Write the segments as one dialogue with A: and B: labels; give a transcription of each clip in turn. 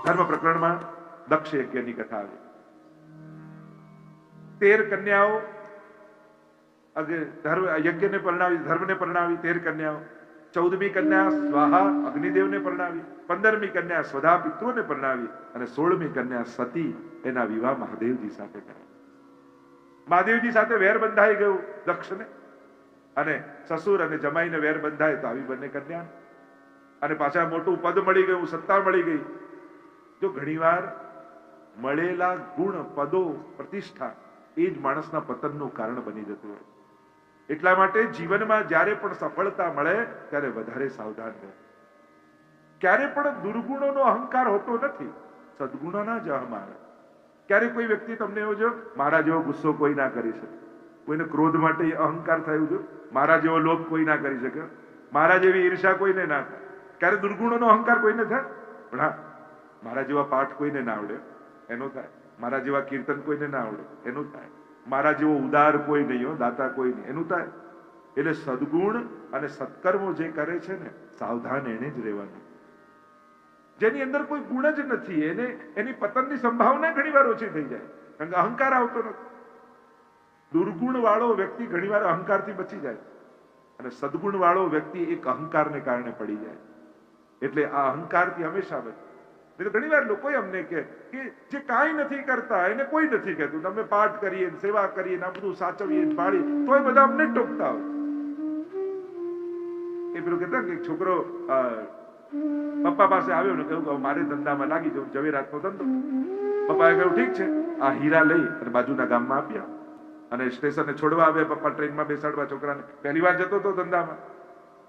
A: ધર્મ પ્રકરણમાં દક્ષ યજ્ઞની કથા આવી. 13 કન્યાઓ યજ્ઞને પરણાવી, ધર્મને પરણાવી 13 કન્યાઓ. 14મી કન્યા સ્વાહા અગ્નિદેવને પરણાવી, 15મી કન્યા સ્વધા પિતૃને પરણાવી અને 16મી કન્યા સતી એના વિવાહ મહાદેવજી સાથે કર્યા. મહાદેવજી સાથે વેર બંધાઈ ગયું દક્ષને, અને સસુર અને જમાઈને વેર બંધાય તો આવી બંને કન્યા, અને પાછા મોટું પદ મળી ગયું, સત્તા મળી ગઈ. જો ઘણીવાર મળેલા ગુણ, પદો, પ્રતિષ્ઠા એ જ માણસના પતનનું કારણ બની જતું હોય. એટલા માટે જીવનમાં જ્યારે પણ સફળતા મળે ત્યારે વધારે સાવધાન રહે. ક્યારે પણ દુર્ગુણોનો અહંકાર હોતો નથી, સદગુણોના જ અહમ આવે. ક્યારે કોઈ વ્યક્તિ તમને એવું જો મારા જેવો ગુસ્સો કોઈ ના કરી શકે, કોઈને ક્રોધ માટે અહંકાર થયું છે, મારા જેવો લોભ કોઈ ના કરી શકે, મારા જેવી ઈર્ષા કોઈને ના થાય. ક્યારે દુર્ગુણોનો અહંકાર કોઈને થાય? પણ હા, મારા જેવા પાઠ કોઈને ના આવડે એનો થાય, મારા જેવા કીર્તન કોઈને ના આવડે એનું થાય, મારા જેવો ઉદાર કોઈ નહીં હો, દાતા કોઈ નહીં એનું થાય. એટલે સદગુણ અને સત્કર્મો જે કરે છે ને, સાવધાન એને જ રહેવાનું. જેની અંદર કોઈ ગુણ જ નથી એને, એની પતનની સંભાવના ઘણી વાર ઓછી થઈ જાય, કારણ કે અહંકાર આવતો નથી. દુર્ગુણ વાળો વ્યક્તિ ઘણીવાર અહંકારથી બચી જાય, અને સદગુણ વાળો વ્યક્તિ એક અહંકારને કારણે પડી જાય. એટલે આ અહંકારથી હંમેશા બચે. ઘણી વાર લોકો અમને કે જે કાંઈ નથી કરતા એને કોઈ નથી કહેતું, અમે પાઠ કરીએ, સેવા કરીએ, આ બધું સાચવીએ, પાડીએ, તો એ બધા અમને ટોકતા હોય. એ પેલું કહેતા કે છોકરો પપ્પા પાસે આવ્યો ને કહ્યું મારે ધંધામાં લાગી જવું, ઝવેરાતનો ધંધો. પપ્પાએ કહ્યું ઠીક છે, આ હીરા લઈ અને બાજુના ગામમાં આપ્યા, અને સ્ટેશને છોડવા આવ્યા. પપ્પા ટ્રેનમાં બેસાડવા છોકરાને, પહેલી વાર જતો હતો ધંધામાં,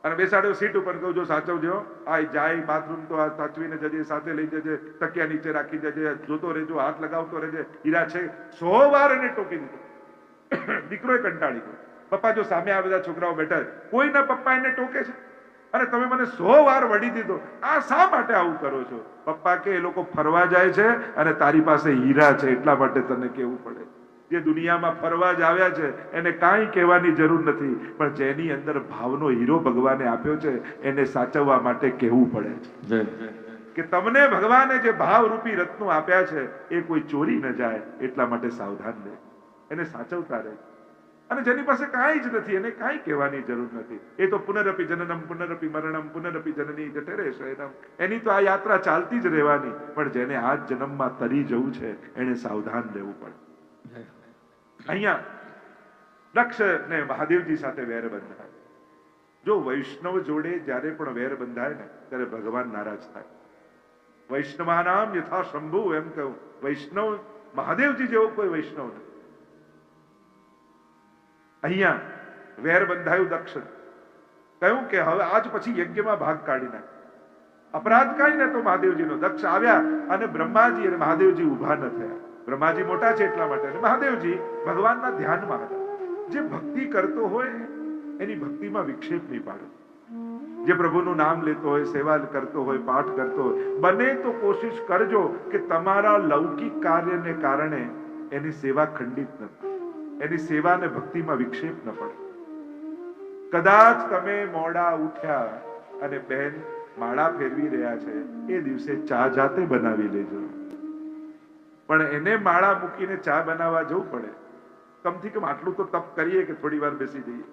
A: અને બેસાડ્યો સીટ ઉપર. કહું જો સાચવજો, આ જાય બાથરૂમ તો આ સાચવીને જજે, સાથે લઈ જજે, તકિયા નીચે રાખી જજે, જોતો રહેજો, હાથ લગાવતો રહેજે, હીરા છે. 100 વાર એને ટોકી દીધો. દીકરો એ કંટાળી ગયો. પપ્પા જો સામે આ બધા છોકરાઓ બેઠા, કોઈના પપ્પા એને ટોકે છે, અને તમે મને 100 વાર વળી દીધો, આ શા માટે આવું કરો છો? પપ્પા કે એ લોકો ફરવા જાય છે અને તારી પાસે હીરા છે એટલા માટે તને કહેવું પડે. જે દુનિયામાં ફરવા જ આવ્યા છે એને કાંઈ કહેવાની જરૂર નથી, પણ જેની અંદર ભાવનો હીરો ભગવાને આપ્યો છે એને સાચવવા માટે કહેવું પડે છે કે તમને ભગવાને જે ભાવરૂપી રત્નો આપ્યા છે એ કોઈ ચોરી ન જાય, એટલા માટે સાવધાન રહે, એને સાચવતા રહે. અને જેની પાસે કાંઈ જ નથી એને કાંઈ કહેવાની જરૂર નથી. એ તો પુનરપી જનનમ પુનરપી મરણમ પુનરપી જનની જઠરે શયનમ, એની તો આ યાત્રા ચાલતી જ રહેવાની. પણ જેને આ જન્મમાં તરી જવું છે એને સાવધાન રહેવું પડે. અહીંયા દક્ષ ને મહાદેવજી સાથે વેર બંધાય. જો વૈષ્ણવ જોડે જ્યારે પણ વેર બંધાય ને ત્યારે ભગવાન નારાજ થાય. વૈષ્ણવાનામ યથા શંભુ, એમ કહ્યું. વૈષ્ણવ મહાદેવજી જેવો કોઈ વૈષ્ણવ નથી. અહીંયા વેર બંધાયું દક્ષ, કહ્યું કે હવે આજ પછી યજ્ઞમાં ભાગ કાઢી નાખ, અપરાધ કાઢી ને. તો મહાદેવજીનો દક્ષ આવ્યા અને બ્રહ્માજી અને મહાદેવજી ઉભા ન થયા. બ્રહ્માજી મોટા છે એટલા માટે, અને મહાદેવજી ભગવાનના ધ્યાનમાં હતા. જે ભક્તિ કરતો હોય એની ભક્તિમાં વિક્ષેપ નહીં પાડે. જે પ્રભુનું નામ લેતો હોય, સેવા કરતો હોય, પાઠ કરતો હોય, બને તો કોશિશ કરજો કે તમારા લૌકિક કાર્યને કારણે એની સેવા ખંડિત ન થાય, એની સેવાને ભક્તિમાં વિક્ષેપ ન પડે. કદાચ તમે મોડા ઉઠ્યા અને બહેન માળા ફેરવી રહ્યા છે, એ દિવસે ચા જાતે બનાવી લેજો. પણ એને માળા મૂકીને ચા બનાવવા જવું પડે. કમથી કમ આટલું તો તપ કરીએ કે થોડી વાર બેસી જઈએ,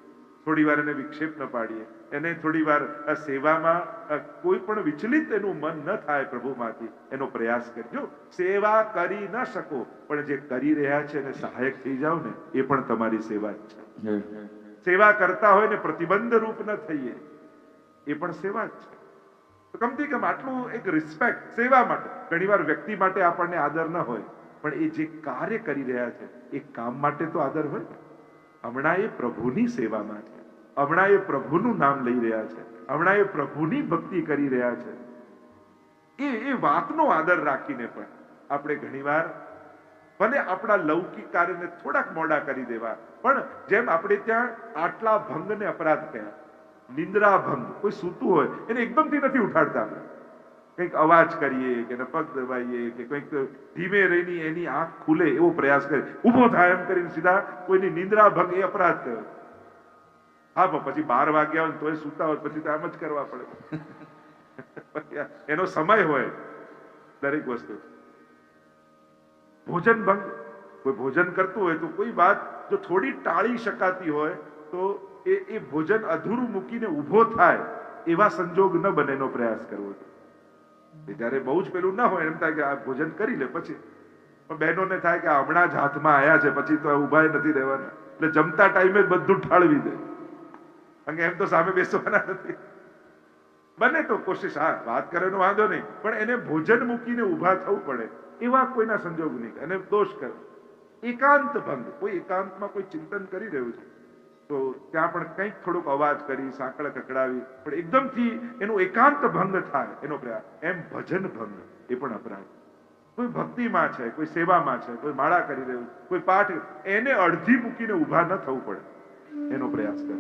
A: થોડી વાર એને વિક્ષેપ ન પાડીએ, એને થોડી વાર સેવામાં કોઈ પણ વિચલિત એનું મન ન થાય પ્રભુમાંથી એનો પ્રયાસ કરજો. સેવા કરી ન શકો પણ જે કરી રહ્યા છે એને સહાયક થઈ જાવ ને, એ પણ તમારી સેવા જ છે. સેવા કરતા હોય ને પ્રતિબંધ રૂપ ન થઈએ, એ પણ સેવા જ છે. તો કમથી કમ આટલું એક રિસ્પેક્ટ સેવા માટે. ઘણી વાર વ્યક્તિ માટે આપણને આદર ન હોય, પણ એ જે કાર્ય કરી રહ્યા છે એ કામ માટે તો આદર હોય. હમણાં એ પ્રભુની સેવામાં છે, હમણાં એ પ્રભુનું નામ લઈ રહ્યા છે, હમણાં એ પ્રભુની ભક્તિ કરી રહ્યા છે. એ વાતનો આદર રાખીને પણ આપણે ઘણીવાર ભલે આપણા લૌકિક કાર્યને થોડાક મોડા કરી દેવા, પણ જેમ આપણે ત્યાં આટલા ભંગને અપરાધ કયા, નિંદ્રા ભંગ, કોઈ સૂતું હોય એને એકદમથી નથી ઉઠાડતા. આપણે કંઈક અવાજ કરીએ કે પગ દબાઈએ કે કંઈક ધીમે રહીને એની આંખ ખુલે એવો પ્રયાસ કરીએ, ઊભો થાય એમ કરીને સીધા કોઈની નિંદ્રા ભંગ, એ અપરાધ કહેવાય. હા, પણ પછી 12 વાગ્યા હોય તોય સૂતા હોય પછી તો આમ જ કરવા પડે. એનો સમય હોય, દરેક વસ્તુ. ભોજન ભંગ, કોઈ ભોજન કરતું હોય તો કોઈ વાત જો થોડી ટાળી શકાતી હોય તો એ ભોજન અધૂરું મૂકીને ઊભો થાય એવા સંજોગ ન બને એનો પ્રયાસ કરવો. જયારે બહુ જ પેલું ના હોય એમ થાય કે આ ભોજન કરી લે પછી, પણ બહેનોને થાય કે હમણાં જ હાથમાં આવ્યા છે પછી તો ઉભા નથી રહેવાના, એટલે જમતા ટાઈમે જ બધું ઠાળવી દે, કારણ કે એમ તો સામે બેસવાના નથી. બને તો કોશિશ, હા વાત કરેનો વાંધો નહીં, પણ એને ભોજન મૂકીને ઉભા થવું પડે એવા કોઈના સંજોગ નહીં, અને દોષ કરે. એકાંત ભંગ, કોઈ એકાંતમાં કોઈ ચિંતન કરી રહ્યું છે તો ત્યાં પણ કંઈક થોડોક અવાજ કરી, સાંકળ કકડાવી, પણ એકદમથી એનું એકાંત ભંગ થાય એનો પ્રયાસ. એમ ભજન ભંગ એ પણ અપરાધ. કોઈ ભક્તિમાં છે, કોઈ સેવામાં છે, કોઈ માળા કરી રહ્યું, કોઈ પાઠ, એને અડધી મૂકીને ઉભા ન થવું પડે એનો પ્રયાસ કરે.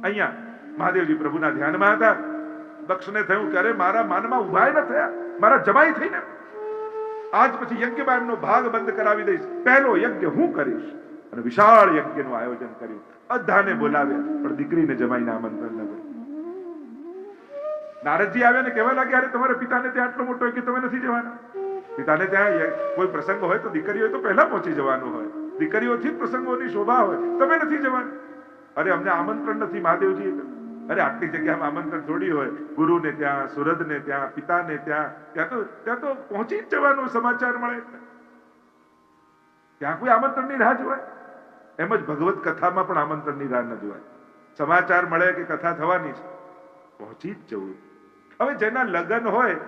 A: અહીંયા મહાદેવજી પ્રભુના ધ્યાનમાં હતા. દક્ષને થયું કે અરે મારા માનમાં ઉભા ન થયા, મારા જમાઈ થઈને આજ પછી યજ્ઞમાં એમનો ભાગ બંધ કરાવી દઈશ, પહેલો યજ્ઞ હું કરીશ. અને વિશાળ યજ્ઞનું આયોજન કર્યું. બધાને બોલાવ્યા, પણ દીકરીને જમાઈને આમંત્રણ ન કર્યું. નારદજી આવ્યા ને કહેવા લાગ્યા, અરે તમારા પિતાને ત્યાં આટલો મોટો કે તમે નથી જવાના. પિતાને ત્યાં કોઈ પ્રસંગ હોય તો દીકરીઓ તો પહેલા પહોંચી જવાનું હોય, દીકરીઓથી જ પ્રસંગોની શોભા હોય, તમે નથી જવાનું. અરે અમને આમંત્રણ નથી મહાદેવજી. અરે આટલી જગ્યામાં આમંત્રણ થોડી હોય, ગુરુને ત્યાં, સુરદને ત્યાં, પિતાને ત્યાં, ત્યાં તો પહોંચી જ જવાનું સમાચાર મળે. ત્યાં કોઈ આમંત્રણની રાહ જોવાય? એમ જ ભગવત કથામાં પણ આમંત્રણની રાહ ન જોવાય. સમાચાર મળે કે કથા થવાની છે, પહોંચી જ જવું. હવે જેના લગ્ન હોય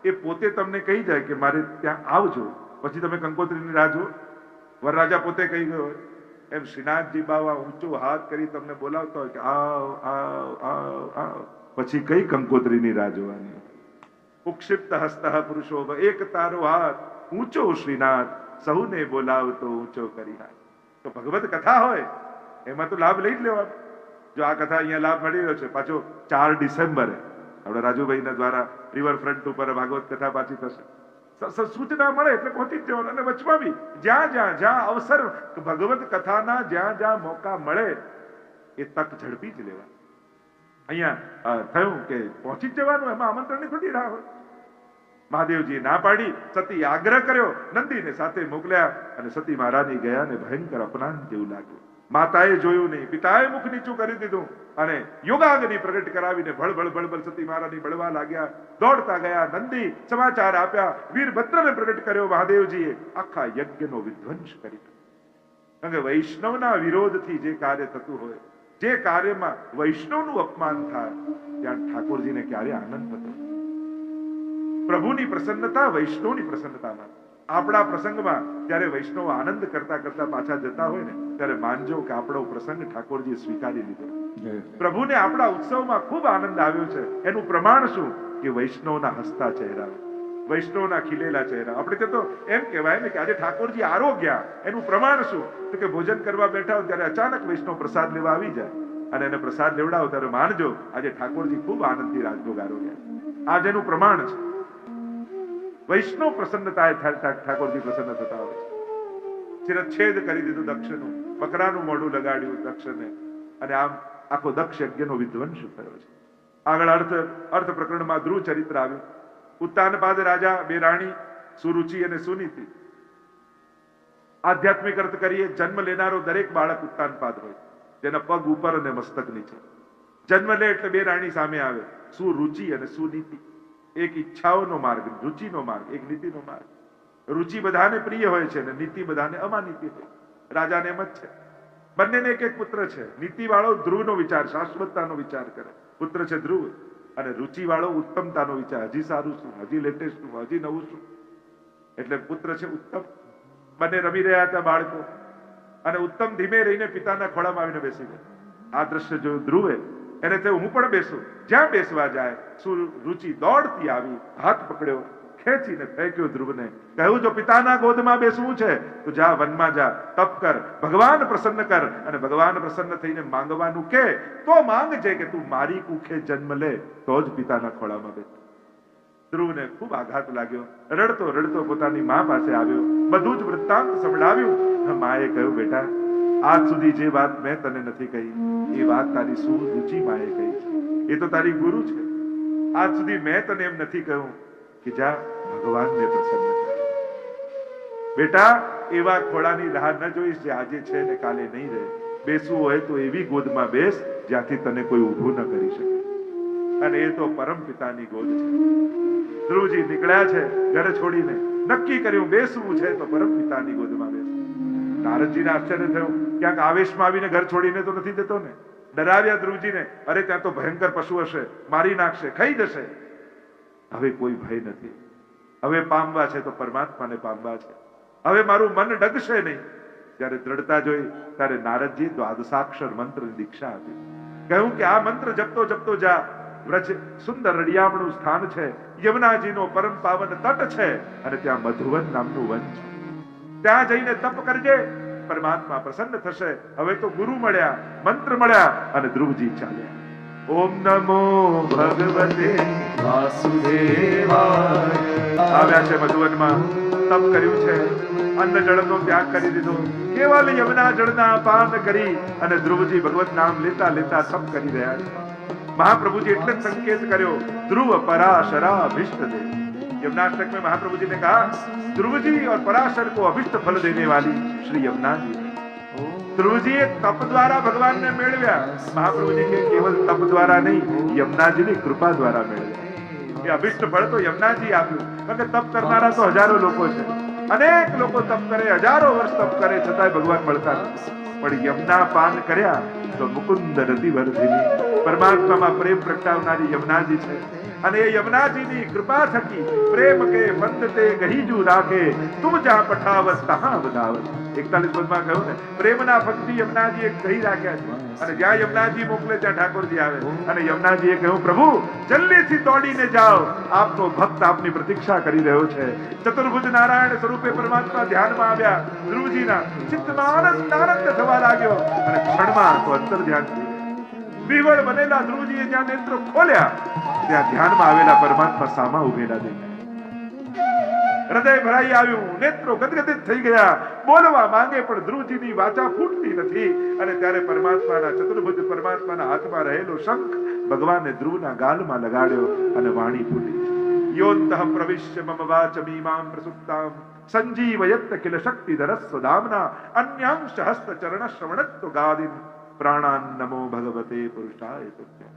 A: એ પોતે તમને કહી જાય કે મારે ત્યાં આવજો, પછી તમે કંકોત્રીની રાહ જુઓ. વરરાજા પોતે કહી ગયો હોય એમ શ્રીનાથજી બાવા ઊંચો હાથ કરી તમને બોલાવતો હોય કે આવ આવ આવ આવ, પછી કઈ કંકોત્રીની રાહ જોવાની? ઉક્ષિપ્ત હસ્ત પુરુષો, એક તારો હાથ ઊંચો શ્રીનાથ, સહુને બોલાવતો ઊંચો કરી હાથ. તો ભગવત કથા હોય એમાં તો લાભ લઈ જ લેવાનો. જો આ કથા અહીંયા લાભ મળી રહ્યો છે, પાછો 4 ડિસેમ્બરે આપણા રાજુભાઈના દ્વારા રિવરફ્રન્ટ ઉપર ભાગવત કથા પાછી થશે. સૂચના મળે એટલે પહોંચી જ જવાનું. અને વચમાં બી જ્યાં અવસર ભગવત કથાના જ્યાં મોકા મળે એ તક ઝડપી જ લેવા. અહીંયા થયું કે પહોંચી જ જવાનું, એમાં આમંત્રણની થોડી રાહ હોય. મહાદેવજી ના પાડી, સતી આગ્રહ કર્યો, નંદીને સાથે મોકલ્યા, અને સતી મહારાણી ગયા અને ભયંકર અપમાન જેવું લાગ્યું. માતાએ જોયું નહીં, પિતાએ મુખ નીચું કરી દીધું, અને યોગાગ્નિ પ્રગટ કરાવીને ભળભળ સતી મહારાણી બળવા લાગ્યા. દોડતા ગયા, નંદી સમાચાર આપ્યા, વીરભદ્રને પ્રગટ કર્યો. મહાદેવજીએ આખા યજ્ઞનો વિધ્વંસ કરી. કારણ કે વૈષ્ણવના વિરોધથી જે કાર્ય થતું હોય, જે કાર્યમાં વૈષ્ણવનું અપમાન થાય, ત્યાં ઠાકોરજીને ક્યારે આનંદ થતો? પ્રભુની પ્રસન્નતા વૈષ્ણવની પ્રસન્નતામાં. આપણા પ્રસંગમાં જ્યારે વૈષ્ણવ આનંદ કરતા કરતા પાછા જતા હોય ને, ત્યારે માનજો કે આપણો પ્રસંગ ઠાકોરજીએ સ્વીકારી લીધો. પ્રભુને આપણા ઉત્સવમાં ખૂબ આનંદ આવ્યો છે. એનું પ્રમાણ શું? કે વૈષ્ણવના હસતા ચહેરા, વૈષ્ણવના ખીલેલા ચહેરા. આપણે તો એમ કહેવાય ને કે આજે ઠાકોરજી આરોગ્યા. એનું પ્રમાણ શું? તો કે ભોજન કરવા બેઠા હોય ત્યારે અચાનક વૈષ્ણવ પ્રસાદ લેવા આવી જાય અને એને પ્રસાદ લેવડાવો ત્યારે માનજો આજે ઠાકોરજી ખૂબ આનંદથી રાજભોગ આરોગ્યા. આ જેનું પ્રમાણ છે. વૈષ્ણવ પ્રસન્નતાએ ઠાકોરજી પ્રસન્ન થતા હોય છે. શિરચ્છેદ કરી દીધું દક્ષનું, બકરાનું મોઢું લગાડ્યું દક્ષને, અને આમ આખો દક્ષ યજ્ઞનો વિધ્વંસ થયો છે. આગળ અર્થ પ્રકરણમાં ધ્રુવ ચરિત્ર આવ્યું. ઉત્તાનપાદ રાજા, બે રાણી, સુરુચિ અને સુનીતિ. આધ્યાત્મિક અર્થ કરીએ, જન્મ લેનારો દરેક બાળક ઉત્તાનપાદ હોય, જેના પગ ઉપર અને મસ્તક નીચે. જન્મ લે એટલે બે રાણી સામે આવે, સુરુચિ અને સુનીતિ. એક ઈચ્છાઓનો માર્ગ, રુચિનો માર્ગ, એક નીતિનો માર્ગ. રુચિ બધાને પ્રિય હોય છે અને નીતિ બધાને અમાનીતિ હોય. રાજાને એમ જ છે. બંનેને એક એક પુત્ર છે. નીતિ વાળો ધ્રુવનો વિચાર, શાશ્વતતાનો વિચાર કરે, પુત્ર છે ધ્રુવ. અને રુચિ વાળો ઉત્તમતાનો વિચાર, હજી સારું શું, હજી લેટેસ્ટ શું, હજી નવું શું, એટલે પુત્ર છે ઉત્તમ. બંને રમી રહ્યા હતા બાળકો, અને ઉત્તમ ધીમે રહીને પિતાના ખોળામાં આવીને બેસી ગયો. આ દ્રશ્ય જોયું ધ્રુવે. એને થયું હું પણ બેસું. જ્યાં બેસવા જાય રુચિ દોડતી આવી, હાથ પકડ્યો, ખેંચીને ફેંક્યો ધ્રુવને. કહ્યું જો પિતાના ગોદમાં બેસવું છે તો જા, વનમાં જા, તપ કર, ભગવાન પ્રસન્ન કર, અને ભગવાન પ્રસન્ન થઈને માંગવાનું કે તો માંગજે કે તું મારી કુખે જન્મ લે તો જ પિતાના ખોળામાં બેસ. ધ્રુવને ખૂબ આઘાત લાગ્યો. રડતો રડતો પોતાની મા પાસે આવ્યો, બધું જ વૃત્તાંત સંભળાવ્યું. માએ કહ્યું બેટા, આજ સુધી જે વાત મેં તને નથી કહી એ વાત તારી સુરુચિ માએ કહી છે. એ તો તારી ગુરુ છે. આજ સુધી મેં તને એમ નથી કહ્યું કે જ્યાં ભગવાનને પ્રસન્ન કરે. બેટા, એવા ખોળાની રાહ ન જોઈશ જે આજે છે ને કાલે નહીં રહે. બેસવું હોય તો એવી ગોદમાં બેસ જ્યાંથી તને કોઈ ઊભું ન કરી શકે. અને એ તો પરમ પિતાની ગોદ છે. ધ્રુવજી નીકળ્યા છે ઘર છોડીને, નક્કી કર્યું બેસવું છે તો પરમ પિતાની ગોદમાં બેસ. નારદજીને આશ્ચર્ય થયું, ક્યાંક આવેશમાં આવીને ઘર છોડીને તો નથી દેતો ને. ડરાવ્યા ધ્રુવજીને, અરે ત્યાં તો ભયંકર પશુ હશે, મારી નાખશે, ખાઈ જશે. હવે કોઈ ભય નથી. હવે પામવા છે તો પરમાત્માને પામવા છે. હવે મારું મન ડગશે નહીં. જ્યારે દ્રઢતા જોઈ ત્યારે નારદજી દ્વાદશાક્ષર મંત્રની દીક્ષા આપી. કહ્યું કે આ મંત્ર જપતો જપતો જા. વ્રજ સુંદર રડિયામણું સ્થાન છે, યમુનાજીનો પરમ પાવન તટ છે, અને ત્યાં મધુવન નામનું વન છે. ત્યાં જઈને તપ કરજે, પરમાત્મા પ્રસન્ન થશે. હવે તો ગુરુ મળ્યા, મંત્ર મળ્યા, અને ધ્રુવજી ચાલ્યા. ઓમ નમો ભગવતે વાસુદેવાય. આવ્યા છે મધુવનમાં, તપ કર્યું છે, અન્ન જળનો ત્યાગ કરી દીધો, કેવલ યમુના જળના પાન કરી અને ધ્રુવજી ભગવત નામ લેતા લેતા તપ કરી રહ્યા છે. महाप्रभु जी એટલે સંકેત કર્યો, ध्रुव पराशरा अभिष्ट दे. यमुनाष्टक में महाप्रभु जी ने कहा, ध्रुव जी और पराशर को अभिष्ट फल देने वाली श्री यमुना जी. ध्रुव जी एक तप द्वारा भगवान ने मेळव्या. महाप्रभु जी के केवल तप द्वारा नहीं, यमुना जी ની કૃપા દ્વારા મેળવ્યા. એ અભિષ્ટ ફળ તો यमुना जी આપ્યું. કારણ કે તપ કરનારા તો હજારો લોકો છે, અનેક લોકો તપ કરે, હજારો વર્ષ તપ કરે, છતાંય ભગવાન મળતા નથી. પણ યમુના પાન કર્યા તો મુકુંદ રતિ વર્ધિની, પરમાત્મામાં પ્રેમ પ્રગટાવનારી યમુનાજી છે. અને એ યમુનાજીની કૃપા થકી પ્રેમ કે બંધ તે ગહીજુ રાખે, તુમ જા પઠાવસ તહાં વધાવસ. 41 પદમાં કહ્યું ને, પ્રેમના ભક્તિ યમુનાજી એક કહી રાખ્યા છે. અને જ્યાં યમુનાજી મોકલે ત્યાં ઠાકોરજી આવે. અને યમુનાજીએ કહ્યું, પ્રભુ જલ્દીથી દોડીને જાઓ, આપનો ભક્ત આપની પ્રતીક્ષા કરી રહ્યો છે. ચતુર્ભુજ નારાયણ સ્વરૂપે પરમાત્મા ધ્યાનમાં આવ્યા. ધ્રુવજીના ચિત્તમાં આનંદ આનંદ થવા લાગ્યો અને ક્ષણમાં તો અંતર ધ્યાન થઈ ગયા. વિવળ બનેલા ધ્રુવજીએ જ્યાં નેત્રો ખોલ્યા ત્યાં ધ્યાનમાં આવેલા પરમાત્મા સામા ઉભેલા દેખાયા. હૃદય ભરાઈ આવ્યું, નેત્રો ગદગદિત થઈ ગયા, બોલવા માંગે પણ ધ્રુવજીની વાચા ફૂટતી નથી. અને ત્યારે પરમાત્માના ચતુર્ભુજ પરમાત્માના હાથમાં રહેલો શંખ ભગવાને ધ્રુવના ગાલમાં લગાડ્યો અને વાણી ફૂટી. યોંતઃ પ્રવિશ્ય મમ વાચમીમાં પ્રસુપ્તાં સંજીવયત્ત કિલ શક્તિધરસ્વ દામ્ના અન્યાંશ હસ્ત ચરણ શ્રવણત્વ ગાદિન પ્રાણાન નમો ભગવતે પુરુષાય તુભ્યં.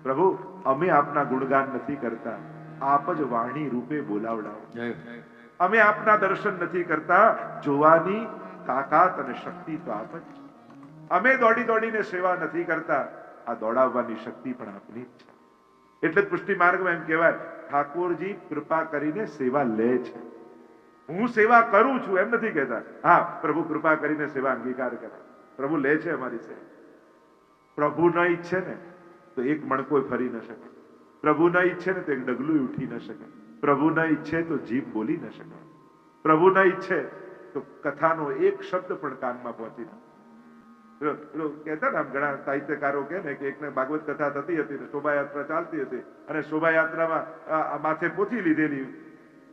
A: પ્રભુ, અમે આપના ગુણગાન નથી કરતા, આપ જ વાણી રૂપે બોલાવડાવો. અમે આપના દર્શન નથી કરતા, જોવાની તાકાત અને શક્તિ તો આપ જ. અમે દોડી દોડીને સેવા નથી કરતા, આ દોડાવવાની શક્તિ પણ આપની જ છે. એટલે જ પુષ્ટિ માર્ગમાં એમ કહેવાય, ઠાકોરજી કૃપા કરીને સેવા લે છે. હું સેવા કરું છું એમ નથી કહેતા. હા, પ્રભુ કૃપા કરીને સેવા અંગીકાર કરે. પ્રભુ લે છે અમારી સેવા. પ્રભુ ન ઈચ્છે ને તો એક મણકો ફરી ન શકે. પ્રભુ ન ઈચ્છે ને તો એક ડગલું ઉઠી ન શકે. પ્રભુ ન ઈચ્છે તો જીભ બોલી ન શકે. પ્રભુ ન ઈચ્છે તો કથાનો એક શબ્દ પણ કાનમાં પહોંચી ન. કહેતા ને, આમ ઘણા સાહિત્યકારો કહે ને કે એકને ભાગવત કથા થતી હતી ને શોભાયાત્રા ચાલતી હતી અને શોભાયાત્રામાં માથે પોથી લીધેલી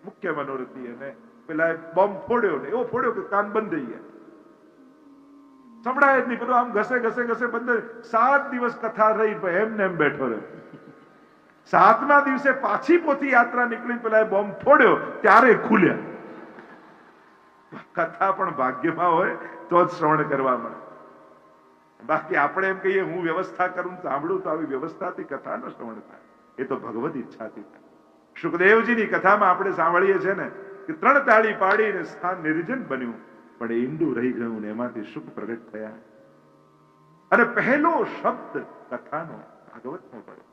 A: મુખ્ય મનોરથની, અને પેલા બોમ્બ ફોડ્યો ને એવો ફોડ્યો કે કાન બંધ થઈ ગયા, સંભળાય જ નહીં. પેલું આમ ઘસે ઘસે ઘસે બંધ. 7 દિવસ કથા રહી, એમને એમ બેઠો રહ્યો. 7મા દિવસે પાછી પોથી યાત્રા નીકળી, પેલા બોમ્બ ફોડ્યો ત્યારે ખુલ્યા. કથા પણ ભાગ્યમાં હોય તો જ શ્રવણ કરવા મળે. બાકી આપણે એમ કહીએ હું વ્યવસ્થા કરું સાંભળું તો આવી વ્યવસ્થાથી કથા ન શ્રવણ થાય. એ તો ભગવદ ઈચ્છાથી થાય. સુખદેવજીની કથામાં આપણે સાંભળીએ છીએ ને કે 3 તાળી પાડીને સ્થાન નિર્જન બન્યું, પણ ઈંડું રહી ગયું ને એમાંથી સુખ પ્રગટ થયા. અને પહેલો શબ્દ કથાનો ભાગવતનો પડ્યો.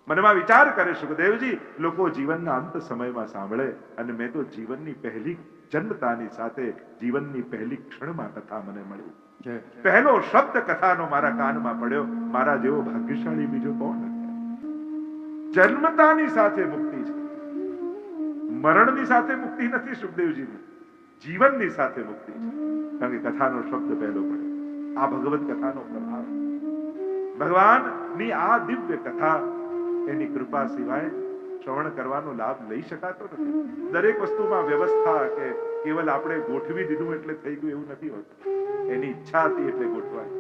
A: મનમાં વિચાર કરે સુખદેવજી, લોકો જીવનના અંત સમયમાં સાંભળે, અને મેં તો જીવનની પહેલી જન્મતાની સાથે જીવનની પહેલી ક્ષણમાં કથા મને મળી. પહેલો શબ્દ કથાનો મારા કાનમાં પડ્યો. મારા જેવો ભાગ્યશાળી બીજો કોણ? જન્મતાની સાથે મુક્તિ છે, મરણની સાથે મુક્તિ નથી સુખદેવજીની, જીવનની સાથે મુક્તિ છે. કારણ કે કથાનો શબ્દ પહેલો પડ્યો. આ ભગવત કથાનો પ્રભાવ. ભગવાનની આ દિવ્ય કથા, એની કૃપા સિવાય શ્રવણ કરવાનો લાભ લઈ શકાતો નથી. દરેક વસ્તુમાં વ્યવસ્થા કે કેવલ આપણે ગોઠવી દીધું એટલે થઈ ગયું એવું નથી હોતું. એની ઈચ્છા હતી એટલે ગોઠવાય.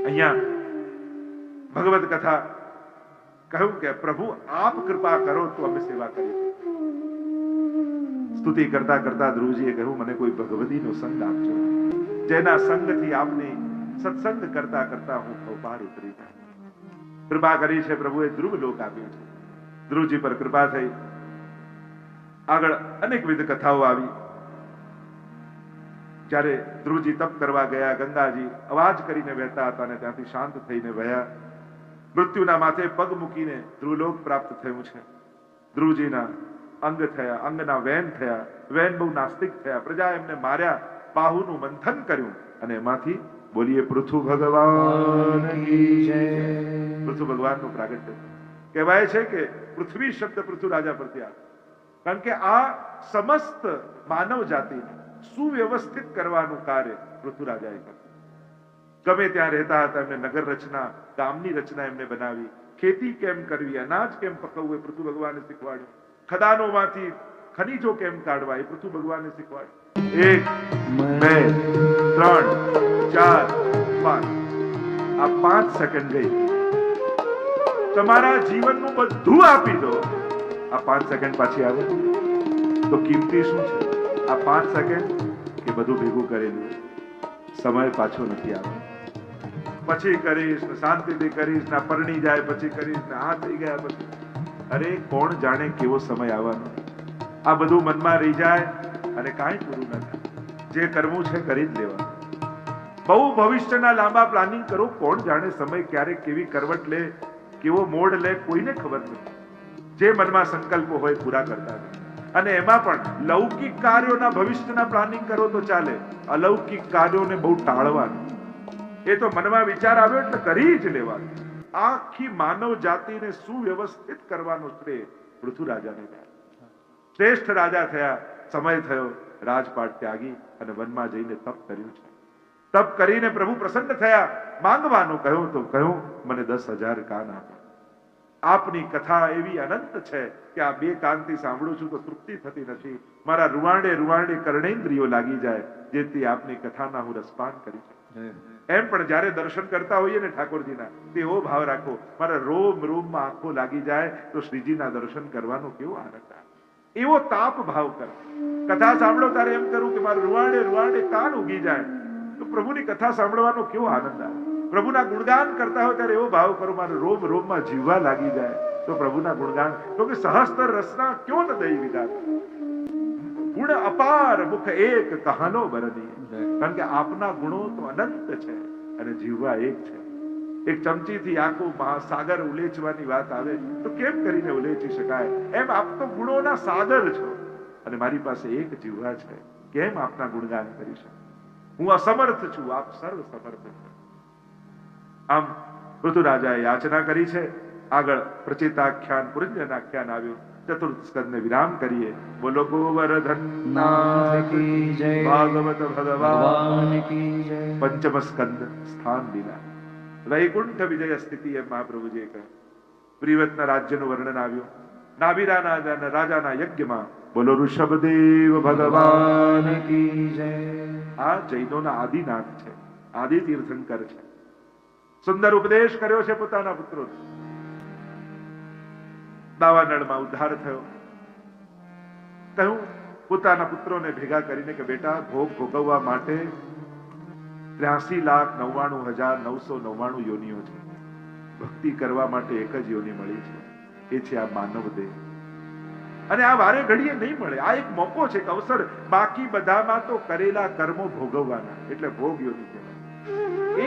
A: અહીંયા ભગવત કથા કહ્યું કે પ્રભુ આપ કૃપા કરો તો અમે સેવા કરીએ. સ્તુતિ કરતા કરતા ધ્રુવજીએ કહ્યું મને કોઈ ભગવતીનો સંગ આપજો, જેના સંગથી આપની સત્સંગ કરતા કરતા હું ભવપાર ઉતરી જાય. કૃપા કરી છે પ્રભુએ, ધ્રુવ લોક આપ્યો છે. ધ્રુવજી પર કૃપા થઈ. આગળ અનેકવિધ કથાઓ આવી. જ્યારે ધ્રુવજી તપ કરવા ગયા, ગંગાજી અવાજ કરીને વહેતા હતા અને ત્યાંથી શાંત થઈને વહ્યા. મૃત્યુના માથે પગ મૂકીને ધ્રુવલોક પ્રાપ્ત થયું છે. ધ્રુવજીના અંગ થયા, અંગના વેન થયા. વેન બહુ નાસ્તિક થયા. પ્રજા એમને માર્યા, બાહુનું મંથન કર્યું અને એમાંથી બોલીએ પૃથુ ભગવાન કી જય. પૃથુ ભગવાનનું પ્રાગટ્ય કહેવાય છે કે પૃથ્વી શબ્દ પૃથુ રાજા પરથી આવે, કારણ કે આ સમસ્ત માનવ જાતિને સુવ્યવસ્થિત કરવાનું કાર્ય પૃથુ રાજાએ કર્યું. ગમે ત્યાં રહેતા હતા, એમને નગર રચના, ગામની રચના એમને બનાવી. ખેતી કેમ કરવી, અનાજ કેમ પકવવું એ પૃથુ ભગવાને શીખવાડ્યું. ખદાનોમાંથી ખનીજો કેમ કાઢવા એ પૃથુ ભગવાને શીખવાડ્યું. 1 2 3 4 5 આ 5 સેકન્ડ ગઈ. તમારા જીવનનું બધું આપી દો, આ 5 સેકન્ડ પાછી આવે તો કિંમતી શું છે? આ 5 સેકન્ડ કે બધું ભેગું કરેલું સમય પાછો નથી આવે. પછી કરીશ ને શાંતિથી કરીશ ને પરણી જાય પછી કરીશ ને આ થઈ ગયા પછી, અરે કોણ જાણે કેવો સમય આવવાનો. આ બધું મનમાં રહી જાય અને કાંઈ પૂરું ન થાય. જે કરવું છે કરી જ લેવાનું. બહુ ભવિષ્યના લાંબા પ્લાનિંગ કરો, કોણ જાણે સમય ક્યારે કેવી કરવટ લે, કેવો મોડ લે, કોઈને ખબર નથી. જે મનમાં સંકલ્પો હોય પૂરા કરતા રહે. અને એમાં પણ લૌકિક કાર્યોના ભવિષ્યના પ્લાનિંગ કરો તો ચાલે, અલૌકિક કાર્યોને બહુ ટાળવાનું. એ તો મનમાં વિચાર આવ્યો એટલે કરી જ લેવાનું. આખી માનવ જાતિને સુવ્યવસ્થિત કરવાનો શ્રેય પૃથુ રાજાને થયો. શ્રેષ્ઠ રાજા થયા. સમય થયો, રાજપાટ ત્યાગી અને વનમાં જઈને તપ કર્યું છે. તપ કરીને પ્રભુ પ્રસન્ન થયા. માંગવાનું કહ્યું તો કહ્યું મને 10,000 કાન આપો. આપની કથા એવી અનંત છે કે આ 2 કાનથી સાંભળું છું તો તૃપ્તિ થતી નથી. મારા રૂવાંડે રૂવાંડે કર્ણેન્દ્રિયો લાગી જાય, જેથી આપની કથાના હું રસપાન કરી શકું. એમ પણ જ્યારે દર્શન કરતા હોઈએ ને ઠાકોરજીના, તેવો ભાવ રાખો મારા રોમ રોમમાં આંખો લાગી જાય તો શ્રીજીના દર્શન કરવાનો કેવો આનંદ આવે. એવો તાપ ભાવ કરો. કથા સાંભળો ત્યારે એમ કરું કે મારા રૂવાંડે રૂવાંડે કાન ઉગી જાય તો પ્રભુની કથા સાંભળવાનો કેવો આનંદ આવે. પ્રભુના ગુણગાન કરતા હોય ત્યારે એવો ભાવ કરો મારા રોમ રોમમાં જીવવા લાગી જાય તો પ્રભુના ગુણગાન. તો કે સહસ્ત્ર રસના ક્યો ન દઈ વિધાન, ગુણ અપાર મુખ એક કહાનો બરની. કારણ કે આપના ગુણો તો અનંત છે અને જીવવા એક છે. એક ચમચીથી આખું મહાસાગર ઉલેચવાની વાત આવે તો કેમ કરીને ઉલેચી શકાય? એમ આપ તો ગુણોના સાગર છો અને મારી પાસે એક જીવવા છે, કેમ આપના ગુણગાન કરી શકે? હું અસમર્થ છું, આપ સર્વ સમર્થ છો. આમ પૃથુ રાજાએ યાચના કરી છે. આગળ પ્રચેતાખ્યાન પુરંજનાખ્યાન આવ્યું. ચતુર્થ સ્કંદને વિરામ કરીએ. બોલો ગોવર્ધન નાથ કી જય, ભાગવત ભગવાન કી જય. પંચમ સ્કંદ સ્થાન લીલા, વૈકુંઠ વિજય સ્થિતિ એમ મહાપ્રભુજીએ કહ્યું. પ્રિયવ્રતના રાજ્યનું વર્ણન આવ્યું. નાભિરાના રાજાના યજ્ઞમાં બોલો ઋષભદેવ ભગવાન કી જય. આ જૈનોના આદિનાથ છે, આદિ તીર્થંકર છે. સુંદર ઉપદેશ કર્યો છે પોતાના પુત્રોને. દાવાનળમાં ઉદ્ધાર થયો. કહ્યું પોતાના પુત્રોને ભેગા કરીને કે બેટા ભોગ ભોગવવા માટે 83,99,999 યોનિઓ છે. ભક્તિ કરવા માટે એક જ યોનિ મળી છે, એ છે આ માનવ દેહ. અને આ વારે ઘડીએ નહીં મળે. આ એક મોકો છે, એક અવસર. બાકી બધામાં તો કરેલા કર્મો ભોગવવાના, એટલે ભોગ યોનિ કહેવાય.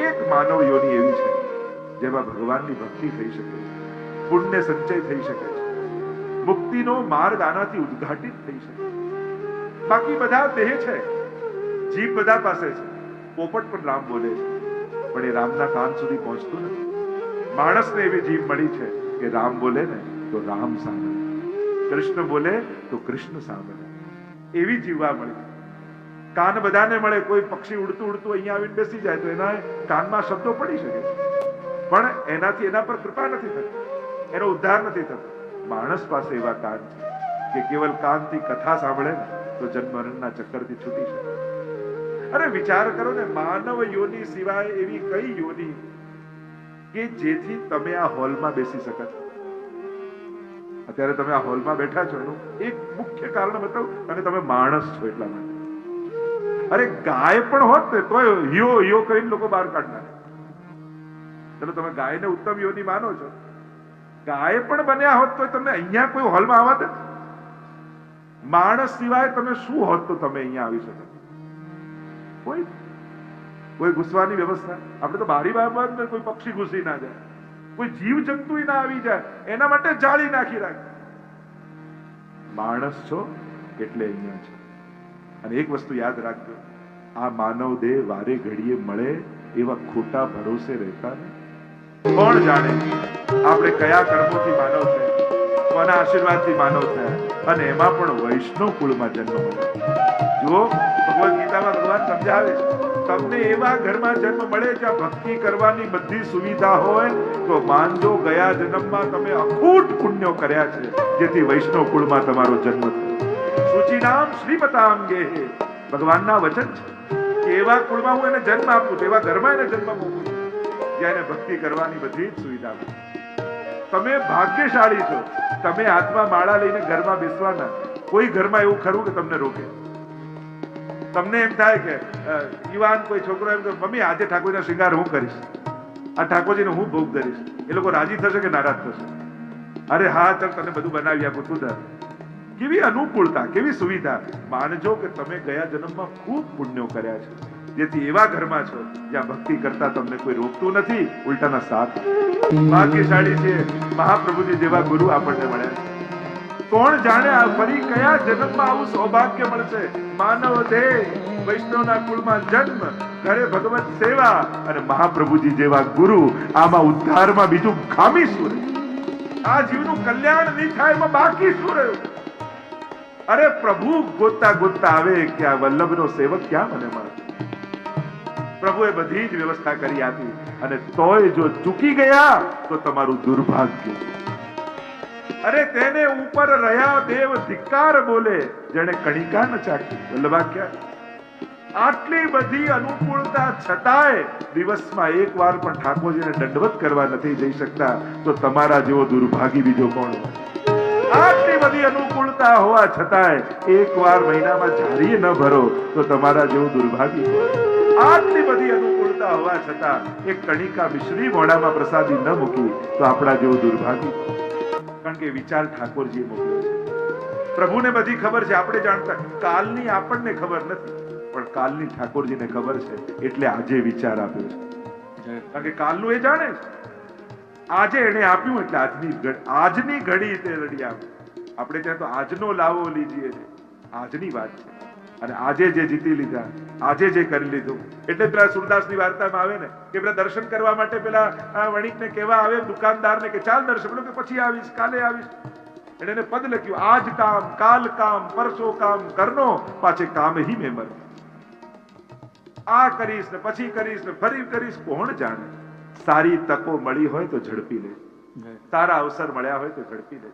A: એક માનવ યોનિ એવી છે જેમાં ભગવાનની ભક્તિ થઈ શકે છે, પુણ્ય સંચય થઈ શકે છે, મુક્તિનો માર્ગ આનાથી ઉદ્ઘાટિત થઈ શકે. બાકી બધા દેહ છે, જીભ બધા પાસે છે. પોપટ પણ રામ બોલે છે, પણ એ રામના કાન સુધી પહોંચતું નથી. માણસને એવી જીભ મળી છે કે રામ બોલે ને તો રામ સાંભળે, કૃષ્ણ બોલે તો કૃષ્ણ સાંભળે. એવી જીવવા મળી. કાન બધાને મળે. કોઈ પક્ષી ઉડતું ઉડતું અહીંયા આવીને બેસી જાય તો એના કાનમાં શબ્દો પડી શકે છે, પણ એનાથી એના પર કૃપા નથી થતી, એનો ઉદ્ધાર નથી થતો. માણસ પાસે એવા કાન છે કે કેવલ કાનથી કથા સાંભળે ને તો જન્મ મરણના ચક્કરથી છૂટી શકે. અરે વિચાર કરો ને, માનવ યોનિ સિવાય એવી કઈ યોનિ કે જેથી તમે આ હોલમાં બેસી શકો? અત્યારે તમે આ હોલમાં બેઠા છો એનું એક મુખ્ય કારણ બતાવું, અને તમે માણસ છો એટલા માટે. અરે ગાય પણ હોત ને તોય હિયો હિયો કરીને લોકો બહાર કાઢનાર. ચલો તમે ગાયને ઉત્તમ યોની માનો છો, ગાય પણ બન્યા હોત તો તમને અહીંયા કોઈ હોલમાં આવત? માણસ સિવાય તમે શું હોત તો તમે અહીંયા આવી શકો? કોઈ ઘૂસવાની વ્યવસ્થા? આપણે તો બારી બાબત કોઈ પક્ષી ઘૂસી ના જાય, કોઈ જીવ જંતુ ના આવી જાય, એના માટે જાળી નાખી રાખે. માણસ છો એટલે અહીંયા છે. અને એક વસ્તુ યાદ રાખજો, આ માનવ દેહ વારે ઘડીએ મળે એવા ખોટા ભરોસે રહેતા નહીં. કોણ જાણે આપણે કયા કર્મોથી માનવ થયા, કોના આશીર્વાદથી માનવ થયા, અને એમાં પણ વૈષ્ણવ કુળમાં જન્મ મળે. જુઓ, ભગવદ ગીતામાં ભગવાન સમજાવે છે, તમને એવા ઘરમાં જન્મ મળે જ્યાં ભક્તિ કરવાની બધી સુવિધા હોય તો માનજો ગયા જન્મમાં તમે અખૂટ પુણ્યો કર્યા છે, જેથી વૈષ્ણવ કુળમાં તમારો જન્મ થયો. સુચિનામ શ્રીમતાંગે, ભગવાનના વચન છે કે એવા કુળમાં હું એને જન્મ આપું છું, એવા ઘરમાં એને જન્મ આપું છું જ્યાં એને ભક્તિ કરવાની બધી જ સુવિધા મળે. તમે ભાગ્યશાળી છો, તમે હાથમાં માળા લઈને ઘરમાં બેસવાના. કોઈ ઘરમાં એવું ખરું કે તમને રોકે? તમને એમ થાય કે યુવાન કોઈ છોકરો એમ કે મમ્મી આજે ઠાકોરજીનો શૃંગાર હું કરીશ, આ ઠાકોરજીને હું ભોગ ધરીશ, એ લોકો રાજી થશે કે નારાજ થશે? અરે હા ચાલ તને બધું બનાવી આપું, તું ધર. કેવી અનુકૂળતા, કેવી સુવિધા! માનજો કે તમે ગયા જન્મમાં ખૂબ પુણ્યો કર્યા છે, જેથી એવા ઘરમાં છો જ્યાં ભક્તિ કરતા તમને કોઈ રોકતું નથી, ઉલટાના સાથ. ભાગ્યશાળી છે, મહાપ્રભુજી જેવા ગુરુ આપણને મળ્યા. કોણ જાણે આ ફરી કયા જન્મમાં આવું સૌભાગ્ય મળશે? માનવ દેહ, વૈષ્ણવના કુળમાં જન્મ, ઘરે ભગવત સેવા અને મહાપ્રભુજી જેવા ગુરુ. આમાં ઉદ્ધારમાં બીજું ખામી શું રહ્યું? આ જીવનું કલ્યાણ નહીં થાય એમાં બાકી શું રહ્યું? અરે પ્રભુ ગોતતા ગોતતા આવે કે આ વલ્લભનો સેવક ક્યાં મને મળે? પ્રભુએ બધી જ વ્યવસ્થા કરી આપી, અને તોય જો ચૂકી ગયા તો તમારું દુર્ભાગ્ય. અરે તેને ઉપર રહ્યા દેવ ધિક્કાર બોલે, જેને કણિકા ન ચાખી. વલ્લભાખ્યા. આટલી બધી અનુકૂળતા છતાંય દિવસમાં એક વાર પણ ઠાકોરજીને દંડવત કરવા નથી જઈ શકતા, તો તમારા જેવો દુર્ભાગી બીજો કોણ હોય? આટલી બધી અનુકૂળતા હોવા છતાંય એક વાર મહિનામાં જારી ન ભરો તો તમારા જેવું દુર્ભાગી. આટલી બધી અનુકૂળતા હોવા છતાં એક કણિકા મિશ્રી મોઢામાં પ્રસાદી ન મૂકી તો આપણા જેવું દુર્ભાગી. કારણ કે વિચાર ઠાકોરજીએ મોકલ્યો છે. પ્રભુને બધી ખબર છે, આપણે જાણતા. કાલની આપણને ખબર નથી, પણ કાલની ઠાકોરજીને ખબર છે, એટલે આજે વિચાર આપ્યો છે. કારણ કે કાલનું એ જાણે છે. આજે એને આપ્યું એટલે આજની ઘડી તે રડી આપ્યું. આપણે ત્યાં તો આજનો લાવો લીજીએ છે, આજની વાત છે. અને આજે જે જીતી લીધા, આજે જે કરી લીધું, એટલે પેલા સુરદાસની વાર્તામાં આવે ને કે પેલા દર્શન કરવા માટે પેલા વણિકને કહેવા આવે દુકાનદારને કે ચાલ દર્શન, કે પછી આવીશ, કાલે આવીશ. એટલે એને પદ લખ્યું, આજ કામ કાલ કામ પરસો કામ કરનો, પાછે કામ હી મેં મર. આ કરીશ ને પછી કરીશ ને ફરી કરીશ, કોણ જાણે? સારી તકો મળી હોય તો ઝડપી લે, સારા અવસર મળ્યા હોય તો ઝડપી લે.